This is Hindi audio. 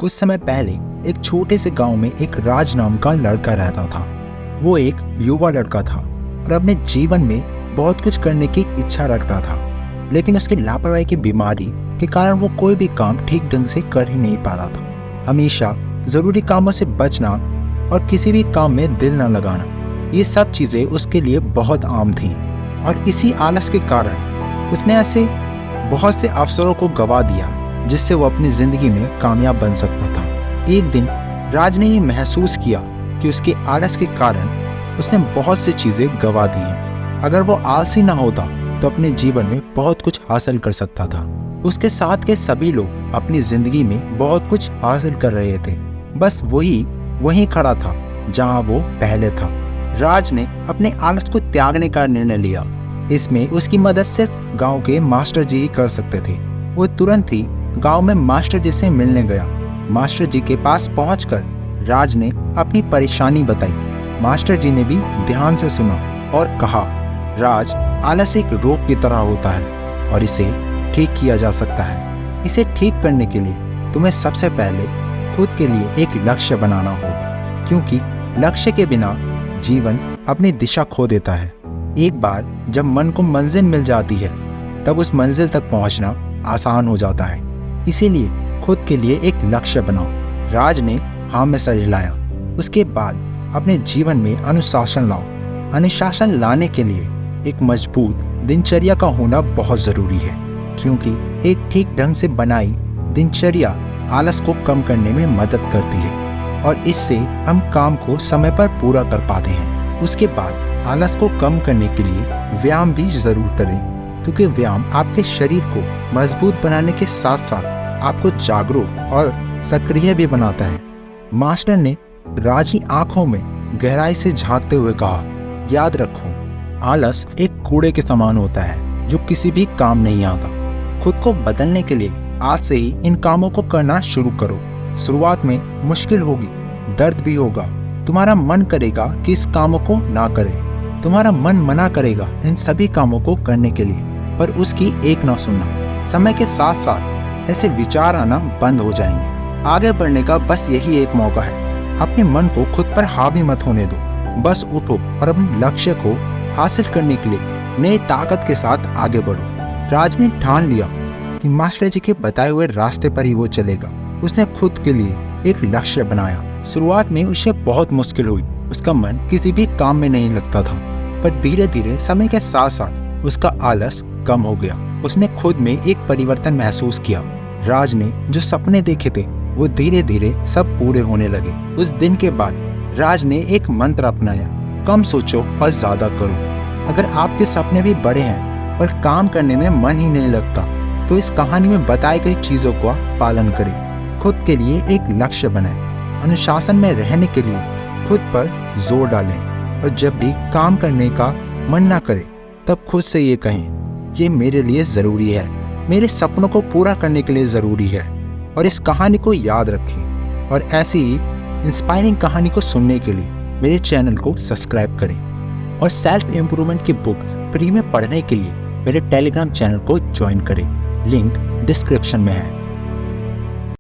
कुछ समय पहले एक छोटे से गांव में एक राज नाम का लड़का रहता था। वो एक युवा लड़का था और अपने जीवन में बहुत कुछ करने की इच्छा रखता था, लेकिन उसकी लापरवाही की बीमारी के कारण वो कोई भी काम ठीक ढंग से कर ही नहीं पाता था। हमेशा जरूरी कामों से बचना और किसी भी काम में दिल न लगाना, ये सब चीजें उसके लिए बहुत आम थीं। और इसी आलस के कारण उसने ऐसे बहुत से अवसरों को गवा दिया जिससे वो अपनी जिंदगी में कामयाब बन सकता था। एक दिन राज ने ये महसूस किया कि उसके आलस के कारण उसने बहुत सी चीजें गवा दी हैं। अगर वो आलसी ना होता तो अपने जीवन में बहुत कुछ हासिल कर सकता था। उसके साथ के सभी लोग अपनी जिंदगी में बहुत कुछ हासिल कर रहे थे, बस वहीं खड़ा था जहां वो पहले था। राज ने अपने आलस को त्यागने का निर्णय लिया। इसमें उसकी मदद सिर्फ गांव के मास्टर जी ही कर सकते थे। वो तुरंत ही गांव में मास्टर जी से मिलने गया। मास्टर जी के पास पहुंचकर राज ने अपनी परेशानी बताई। मास्टर जी ने भी ध्यान से सुना और कहा, राज, आलस एक रोग की तरह होता है और इसे ठीक किया जा सकता है। इसे ठीक करने के लिए तुम्हें सबसे पहले खुद के लिए एक लक्ष्य बनाना होगा, क्योंकि लक्ष्य के बिना जीवन अपनी दिशा खो देता है। एक बार जब मन को मंजिल मिल जाती है तब उस मंजिल तक पहुंचना आसान हो जाता है। इसीलिए खुद के लिए एक लक्ष्य बनाओ। राज ने हाँ में सर हिलाया। उसके बाद अपने जीवन में अनुशासन लाओ। अनुशासन लाने के लिए एक मजबूत दिनचर्या का होना बहुत जरूरी है, क्योंकि एक ठीक ढंग से बनाई दिनचर्या आलस को कम करने में मदद करती है और इससे हम काम को समय पर पूरा कर पाते हैं। उसके बाद आलस को कम करने के लिए व्यायाम भी जरूर करें, क्योंकि व्यायाम आपके शरीर को मजबूत बनाने के साथ साथ आपको जागरूक और सक्रिय भी बनाता है। मास्टर ने राज की आंखों में गहराई से झांकते हुए कहा, याद रखो, आलस एक कूड़े के समान होता है जो किसी भी काम नहीं आता। खुद को बदलने के लिए आज से ही इन कामों को करना शुरू करो। शुरुआत में मुश्किल होगी, दर्द भी होगा, तुम्हारा मन करेगा कि इस कामों को ना करें, तुम्हारा मन मना करेगा इन सभी कामों को करने के लिए, पर उसकी एक ना सुनना। समय के साथ साथ ऐसे विचार आना बंद हो जाएंगे। आगे बढ़ने का बस यही एक मौका है। अपने मन को खुद पर हावी मत होने दो, बस उठो और अपने लक्ष्य को हासिल करने के लिए नई ताकत के साथ आगे बढ़ो। राज ने ठान लिया कि मास्टर जी के बताए हुए रास्ते पर ही वो चलेगा। उसने खुद के लिए एक लक्ष्य बनाया। शुरुआत में उसे बहुत मुश्किल हुई, उसका मन किसी भी काम में नहीं लगता था, पर धीरे धीरे समय के साथ साथ उसका आलस कम हो गया। उसने खुद में एक परिवर्तन महसूस किया। राज ने जो सपने देखे थे वो धीरे धीरे सब पूरे होने लगे। उस दिन के बाद राज ने एक मंत्र अपनाया, कम सोचो और ज्यादा करो। अगर आपके सपने भी बड़े हैं पर काम करने में मन ही नहीं लगता, तो इस कहानी में बताई गई चीजों का पालन करें। खुद के लिए एक लक्ष्य बनाएं। अनुशासन में रहने के लिए खुद पर जोर डालें और जब भी काम करने का मन ना करे तब खुद से ये कहें, ये मेरे लिए ज़रूरी है, मेरे सपनों को पूरा करने के लिए ज़रूरी है। और इस कहानी को याद रखें और ऐसी ही इंस्पायरिंग कहानी को सुनने के लिए मेरे चैनल को सब्सक्राइब करें और सेल्फ इम्प्रूवमेंट की बुक्स फ्री में पढ़ने के लिए मेरे टेलीग्राम चैनल को ज्वाइन करें। लिंक डिस्क्रिप्शन में है।